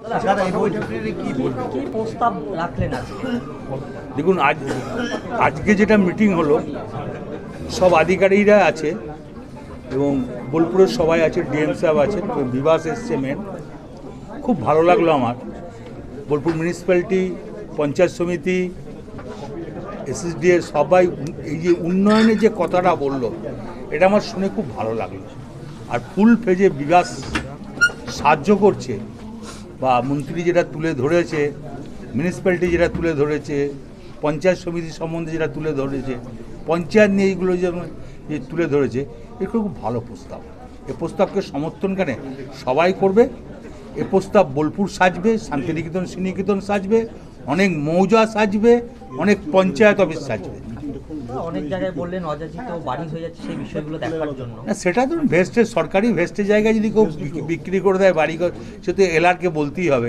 কি প্রস্তাব রাখলেন আজকে? দেখুন, আজকে যেটা মিটিং হলো, সব আধিকারিকরা আছে এবং বোলপুরের সবাই আছে, ডিএম সাহেব আছে, বিভাস এসছে মেন। খুব ভালো লাগলো আমার। বোলপুর মিউনিসিপ্যালিটি, পঞ্চায়েত সমিতি, এসএসডিএ সবাই এই যে উন্নয়নের যে কথাটা বললো, এটা আমার শুনে খুব ভালো লাগলো। আর ফুল ফেজে বিভাস সাহায্য করছে, বা মন্ত্রী যেটা তুলে ধরেছে, মিউনিসিপ্যালিটি যেটা তুলে ধরেছে, পঞ্চায়েত সমিতি সম্বন্ধে যেটা তুলে ধরেছে, পঞ্চায়েত নিয়ে এইগুলো যে তুলে ধরেছে, এগুলো খুব ভালো প্রস্তাব। এ প্রস্তাবকে সমর্থন কেন সবাই করবে। এ প্রস্তাব বোলপুর সাজবে, শান্তিনিকেতন শ্রীনিকেতন সাজবে, অনেক মৌজা সাজবে, অনেক পঞ্চায়েত অফিস সাজবে। অনেক জায়গায় বললেন অযাচিত বাড়ি হয়ে যাচ্ছে, সেই বিষয়গুলো দেখার জন্য। না, সেটা ধরুন ভেস্টের সরকারি ভেস্টের জায়গায় যদি কেউ বিক্রি করে দেয় বাড়ি, সে তো এলআরকে বলতেই হবে।